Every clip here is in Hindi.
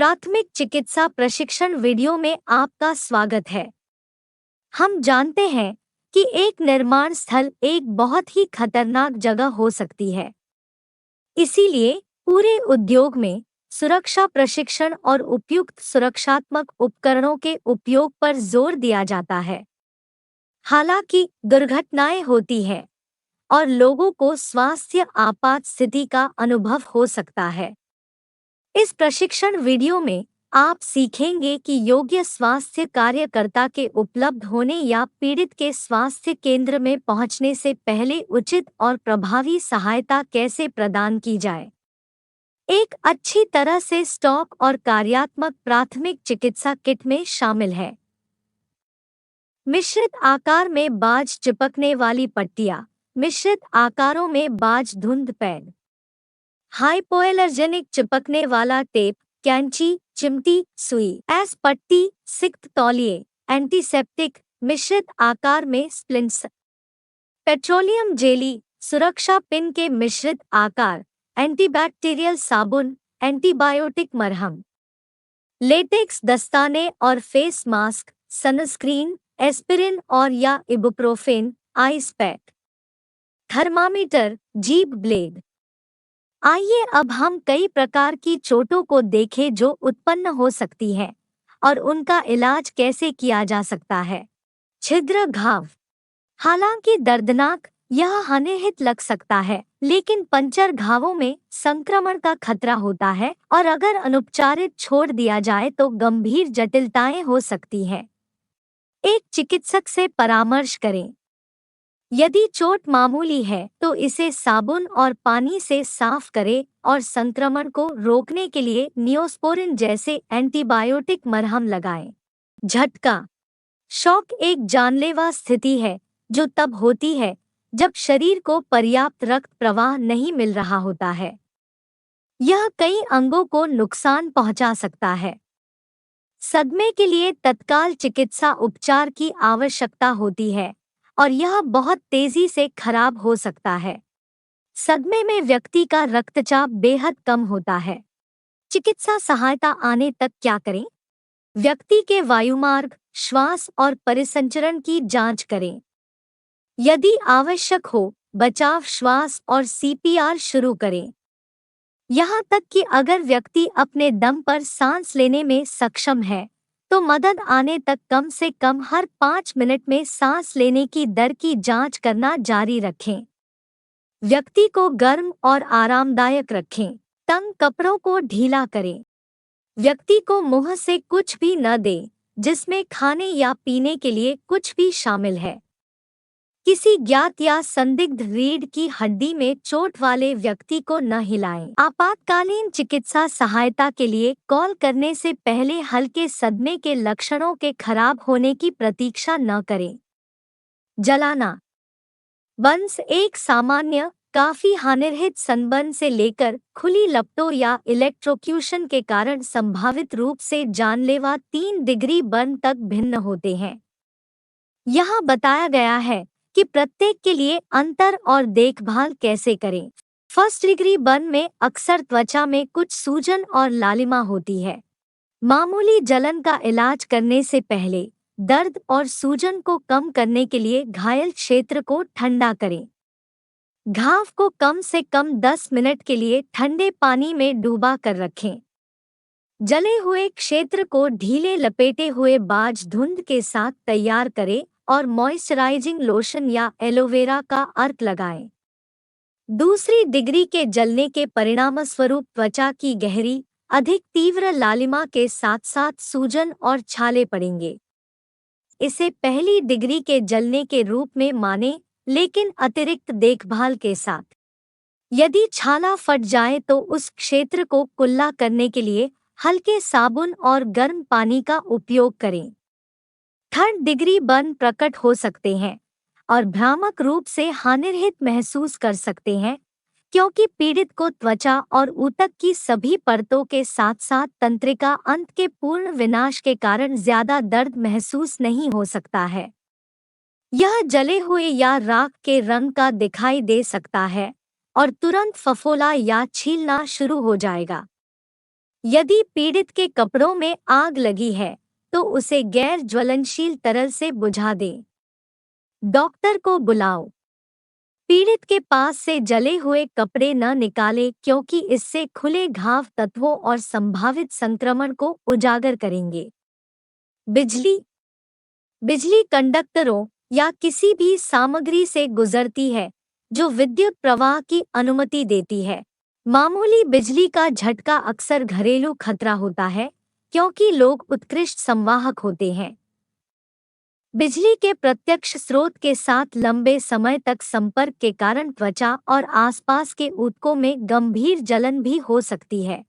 प्राथमिक चिकित्सा प्रशिक्षण वीडियो में आपका स्वागत है। हम जानते हैं कि एक निर्माण स्थल एक बहुत ही खतरनाक जगह हो सकती है। इसीलिए पूरे उद्योग में सुरक्षा प्रशिक्षण और उपयुक्त सुरक्षात्मक उपकरणों के उपयोग पर जोर दिया जाता है। हालांकि दुर्घटनाएं होती हैं और लोगों को स्वास्थ्य आपात स्थिति का अनुभव हो सकता है। इस प्रशिक्षण वीडियो में आप सीखेंगे कि योग्य स्वास्थ्य कार्यकर्ता के उपलब्ध होने या पीड़ित के स्वास्थ्य केंद्र में पहुंचने से पहले उचित और प्रभावी सहायता कैसे प्रदान की जाए। एक अच्छी तरह से स्टॉक और कार्यात्मक प्राथमिक चिकित्सा किट में शामिल है। मिश्रित आकार में बाज चिपकने वाली पट्टियां, मिश्रित आकारों में बाज धुंध पैड, हाइपोएलर्जेनिक चिपकने वाला टेप, कैंची, चिमटी, सुई, एस पट्टी, सिक्त तौलिए, एंटीसेप्टिक, मिश्रित आकार में स्प्लिंट्स, पेट्रोलियम जेली, सुरक्षा पिन के मिश्रित आकार, एंटीबैक्टीरियल साबुन, एंटीबायोटिक मरहम, लेटेक्स दस्ताने और फेस मास्क, सनस्क्रीन, एस्पिरिन और या इबुप्रोफेन, आइस पैक, थर्मामीटर, जीभ ब्लेड। आइए अब हम कई प्रकार की चोटों को देखें जो उत्पन्न हो सकती हैं और उनका इलाज कैसे किया जा सकता है। छिद्र घाव। हालांकि दर्दनाक यह हानिरहित लग सकता है, लेकिन पंचर घावों में संक्रमण का खतरा होता है और अगर अनुपचारित छोड़ दिया जाए तो गंभीर जटिलताएं हो सकती हैं। एक चिकित्सक से परामर्श करें। यदि चोट मामूली है तो इसे साबुन और पानी से साफ करें और संक्रमण को रोकने के लिए नियोस्पोरिन जैसे एंटीबायोटिक मरहम लगाएं। झटका। शॉक एक जानलेवा स्थिति है जो तब होती है जब शरीर को पर्याप्त रक्त प्रवाह नहीं मिल रहा होता है। यह कई अंगों को नुकसान पहुंचा सकता है। सदमे के लिए तत्काल चिकित्सा उपचार की आवश्यकता होती है और यह बहुत तेजी से खराब हो सकता है। सदमे में व्यक्ति का रक्तचाप बेहद कम होता है। चिकित्सा सहायता आने तक क्या करें? व्यक्ति के वायुमार्ग, श्वास और परिसंचरण की जांच करें। यदि आवश्यक हो, बचाव श्वास और सीपीआर शुरू करें। यहाँ तक कि अगर व्यक्ति अपने दम पर सांस लेने में सक्षम है तो मदद आने तक कम से कम हर 5 मिनट में सांस लेने की दर की जांच करना जारी रखें। व्यक्ति को गर्म और आरामदायक रखें। तंग कपड़ों को ढीला करें। व्यक्ति को मुंह से कुछ भी न दें जिसमें खाने या पीने के लिए कुछ भी शामिल है। किसी ज्ञात या संदिग्ध रीढ़ की हड्डी में चोट वाले व्यक्ति को न हिलाएं। आपातकालीन चिकित्सा सहायता के लिए कॉल करने से पहले हल्के सदमे के लक्षणों के खराब होने की प्रतीक्षा न करें। जलाना। बर्न्स एक सामान्य, काफी हानिरहित सनबर्न से लेकर खुली लपटों या इलेक्ट्रोक्यूशन के कारण संभावित रूप से जानलेवा 3 डिग्री बर्न तक भिन्न होते हैं। यहाँ बताया गया है कि प्रत्येक के लिए अंतर और देखभाल कैसे करें। फर्स्ट डिग्री बर्न में अक्सर त्वचा में कुछ सूजन और लालिमा होती है। मामूली जलन का इलाज करने से पहले दर्द और सूजन को कम करने के लिए घायल क्षेत्र को ठंडा करें। घाव को कम से कम 10 मिनट के लिए ठंडे पानी में डूबा कर रखें। जले हुए क्षेत्र को ढीले लपेटे हुए बाज धुंध के साथ तैयार करें और मॉइस्चराइजिंग लोशन या एलोवेरा का अर्क लगाएं। दूसरी डिग्री के जलने के परिणामस्वरूप त्वचा की गहरी, अधिक तीव्र लालिमा के साथ साथ सूजन और छाले पड़ेंगे। इसे पहली डिग्री के जलने के रूप में मानें, लेकिन अतिरिक्त देखभाल के साथ। यदि छाला फट जाए तो उस क्षेत्र को कुल्ला करने के लिए हल्के साबुन और गर्म पानी का उपयोग करें। थर्ड डिग्री बर्न प्रकट हो सकते हैं और भ्रामक रूप से हानिरहित महसूस कर सकते हैं क्योंकि पीड़ित को त्वचा और ऊतक की सभी परतों के साथ साथ तंत्रिका अंत के पूर्ण विनाश के कारण ज्यादा दर्द महसूस नहीं हो सकता है। यह जले हुए या राख के रंग का दिखाई दे सकता है और तुरंत फफोला या छीलना शुरू हो जाएगा। यदि पीड़ित के कपड़ों में आग लगी है तो उसे गैर ज्वलनशील तरल से बुझा दें। डॉक्टर को बुलाओ। पीड़ित के पास से जले हुए कपड़े न निकालें क्योंकि इससे खुले घाव तत्वों और संभावित संक्रमण को उजागर करेंगे। बिजली बिजली कंडक्टरों या किसी भी सामग्री से गुजरती है जो विद्युत प्रवाह की अनुमति देती है। मामूली बिजली का झटका अक्सर घरेलू खतरा होता है क्योंकि लोग उत्कृष्ट संवाहक होते हैं। बिजली के प्रत्यक्ष स्रोत के साथ लंबे समय तक संपर्क के कारण त्वचा और आसपास के ऊतकों में गंभीर जलन भी हो सकती है।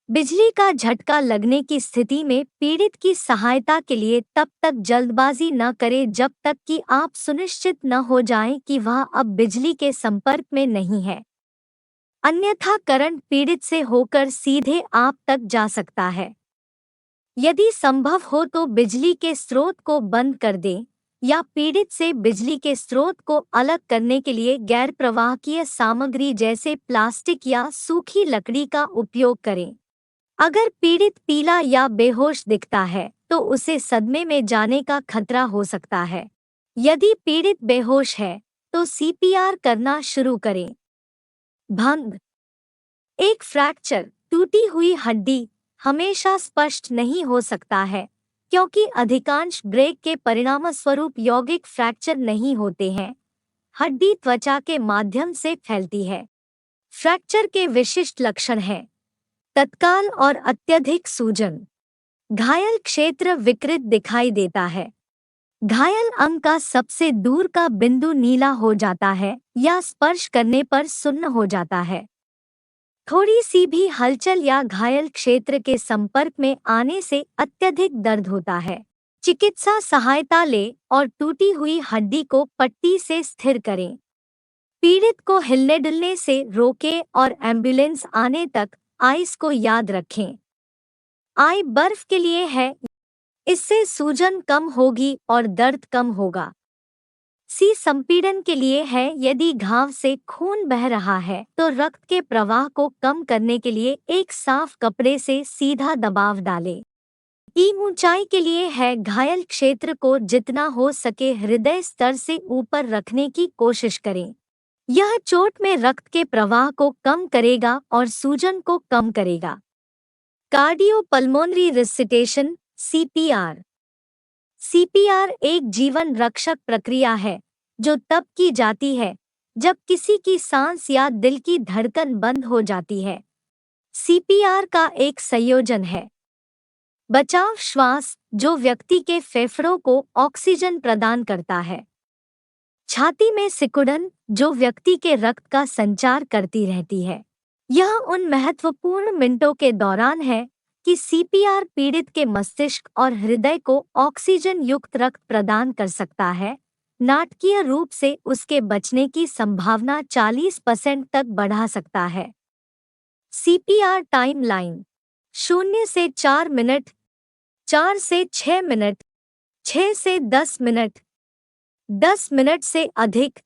बिजली का झटका लगने की स्थिति में पीड़ित की सहायता के लिए तब तक जल्दबाजी न करें जब तक कि आप सुनिश्चित न हो जाएं कि वह अब बिजली के संपर्क में नहीं है। अन्यथा करंट पीड़ित से होकर सीधे आप तक जा सकता है। यदि संभव हो तो बिजली के स्रोत को बंद कर दें या पीड़ित से बिजली के स्रोत को अलग करने के लिए गैर प्रवाहकीय सामग्री जैसे प्लास्टिक या सूखी लकड़ी का उपयोग करें। अगर पीड़ित पीला या बेहोश दिखता है तो उसे सदमे में जाने का खतरा हो सकता है। यदि पीड़ित बेहोश है तो सीपीआर करना शुरू करें। भंग एक फ्रैक्चर, टूटी हुई हड्डी हमेशा स्पष्ट नहीं हो सकता है क्योंकि अधिकांश ब्रेक के परिणामस्वरूप यौगिक फ्रैक्चर नहीं होते हैं। हड्डी त्वचा के माध्यम से फैलती है। फ्रैक्चर के विशिष्ट लक्षण हैं तत्काल और अत्यधिक सूजन। घायल क्षेत्र विकृत दिखाई देता है। घायल अंग का सबसे दूर का बिंदु नीला हो जाता है या स्पर्श करने पर सुन्न हो जाता है। थोड़ी सी भी हलचल या घायल क्षेत्र के संपर्क में आने से अत्यधिक दर्द होता है। चिकित्सा सहायता लें और टूटी हुई हड्डी को पट्टी से स्थिर करें। पीड़ित को हिलने डुलने से रोकें और एम्बुलेंस आने तक आइस को याद रखें। आई बर्फ के लिए है, इससे सूजन कम होगी और दर्द कम होगा। सी संपीड़न के लिए है, यदि घाव से खून बह रहा है तो रक्त के प्रवाह को कम करने के लिए एक साफ कपड़े से सीधा दबाव डालें। ई ऊंचाई के लिए है, घायल क्षेत्र को जितना हो सके हृदय स्तर से ऊपर रखने की कोशिश करें। यह चोट में रक्त के प्रवाह को कम करेगा और सूजन को कम करेगा। Cardiopulmonary resuscitation CPR. सीपीआर एक जीवन रक्षक प्रक्रिया है जो तब की जाती है जब किसी की सांस या दिल की धड़कन बंद हो जाती है। सीपीआर का एक संयोजन है बचाव श्वास जो व्यक्ति के फेफड़ों को ऑक्सीजन प्रदान करता है, छाती में सिकुड़न जो व्यक्ति के रक्त का संचार करती रहती है। यह उन महत्वपूर्ण मिनटों के दौरान है कि सीपीआर पीड़ित के मस्तिष्क और हृदय को ऑक्सीजन युक्त रक्त प्रदान कर सकता है। नाटकीय रूप से उसके बचने की संभावना 40% तक बढ़ा सकता है। सीपीआर टाइमलाइन 0 से 4 मिनट, 4 से 6 मिनट, 6 से 10 मिनट, 10 मिनट से अधिक।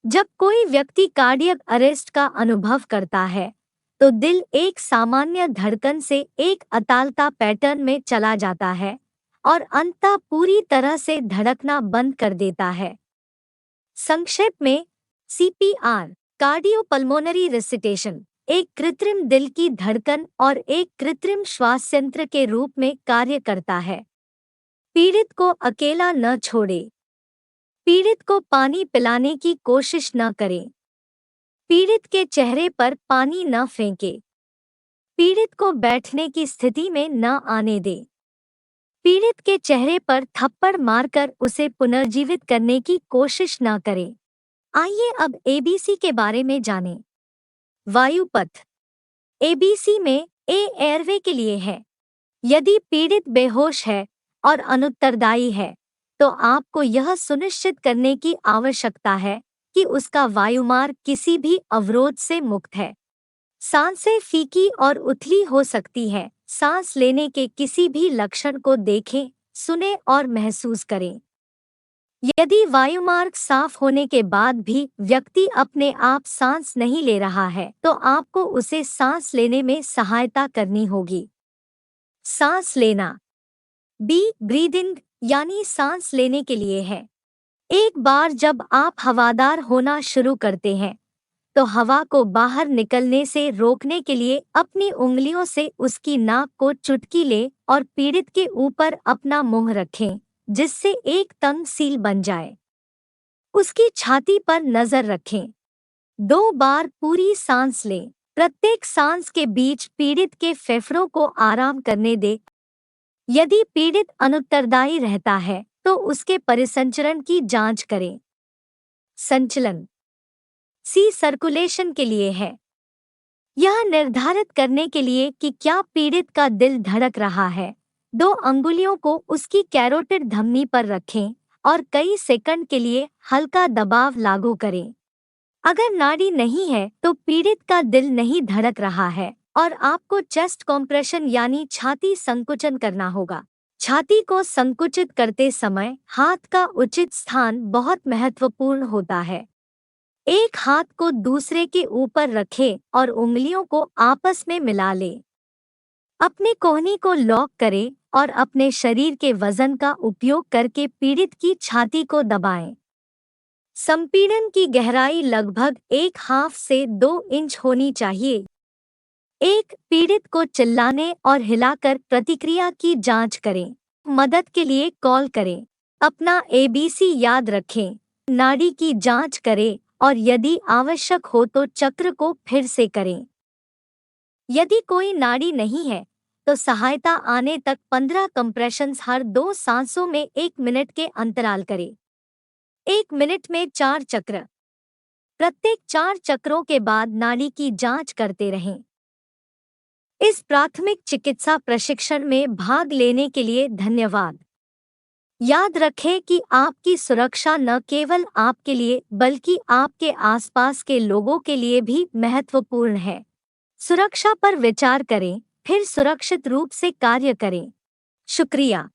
जब कोई व्यक्ति कार्डियक अरेस्ट का अनुभव करता है तो दिल एक सामान्य धड़कन से एक अतालता पैटर्न में चला जाता है और अंततः पूरी तरह से धड़कना बंद कर देता है। संक्षेप में, सीपीआर कार्डियोपल्मोनरी रिससिटेशन एक कृत्रिम दिल की धड़कन और एक कृत्रिम श्वास यंत्र के रूप में कार्य करता है। पीड़ित को अकेला न छोड़े। पीड़ित को पानी पिलाने की कोशिश न करें। पीड़ित के चेहरे पर पानी न फेंकें। पीड़ित को बैठने की स्थिति में न आने दें। पीड़ित के चेहरे पर थप्पड़ मारकर उसे पुनर्जीवित करने की कोशिश न करें। आइए अब एबीसी के बारे में जानें। वायुपथ। एबीसी में ए एयरवे के लिए है। यदि पीड़ित बेहोश है और अनुत्तरदायी है तो आपको यह सुनिश्चित करने की आवश्यकता है कि उसका वायुमार्ग किसी भी अवरोध से मुक्त है। सांसें फीकी और उथली हो सकती हैं। सांस लेने के किसी भी लक्षण को देखें, सुनें और महसूस करें। यदि वायुमार्ग साफ होने के बाद भी व्यक्ति अपने आप सांस नहीं ले रहा है, तो आपको उसे सांस लेने में सहायता करनी होगी। सांस लेना। बी ब्रीदिंग यानी सांस लेने के लिए है। एक बार जब आप हवादार होना शुरू करते हैं, तो हवा को बाहर निकलने से रोकने के लिए अपनी उंगलियों से उसकी नाक को चुटकी ले और पीड़ित के ऊपर अपना मुंह रखें, जिससे एक तंग सील बन जाए। उसकी छाती पर नजर रखें। 2 बार पूरी सांस लें। प्रत्येक सांस के बीच पीड़ित के फेफड़ों को आराम करने दें। यदि पीड़ित अनुत्तरदायी रहता है, तो उसके परिसंचरण की जांच करें। संचलन। सी सर्कुलेशन के लिए है। यह निर्धारित करने के लिए कि क्या पीड़ित का दिल धड़क रहा है, 2 अंगुलियों को उसकी कैरोटिड धमनी पर रखें और कई सेकंड के लिए हल्का दबाव लागू करें। अगर नाड़ी नहीं है, तो पीड़ित का दिल नहीं धड़क रहा है और आपको चेस्ट कॉम्प्रेशन यानी छाती संकुचन करना होगा। छाती को संकुचित करते समय हाथ का उचित स्थान बहुत महत्वपूर्ण होता है। एक हाथ को दूसरे के ऊपर रखें और उंगलियों को आपस में मिला लें। अपने कोहनी को लॉक करें और अपने शरीर के वजन का उपयोग करके पीड़ित की छाती को दबाएं। संपीड़न की गहराई लगभग 1/2 से 2 इंच होनी चाहिए। पीड़ित को चिल्लाने और हिलाकर प्रतिक्रिया की जांच करें। मदद के लिए कॉल करें। अपना ABC याद रखें। नाड़ी की जांच करें और यदि आवश्यक हो तो चक्र को फिर से करें। यदि कोई नाड़ी नहीं है, तो सहायता आने तक 15 कंप्रेशंस हर 2 सांसों में 1 मिनट के अंतराल करें। 1 मिनट में 4 चक्र। प्रत्येक 4 चक्रों के बाद नाड़ी की जांच करते रहें। इस प्राथमिक चिकित्सा प्रशिक्षण में भाग लेने के लिए धन्यवाद। याद रखें कि आपकी सुरक्षा न केवल आपके लिए बल्कि आपके आसपास के लोगों के लिए भी महत्वपूर्ण है। सुरक्षा पर विचार करें, फिर सुरक्षित रूप से कार्य करें। शुक्रिया।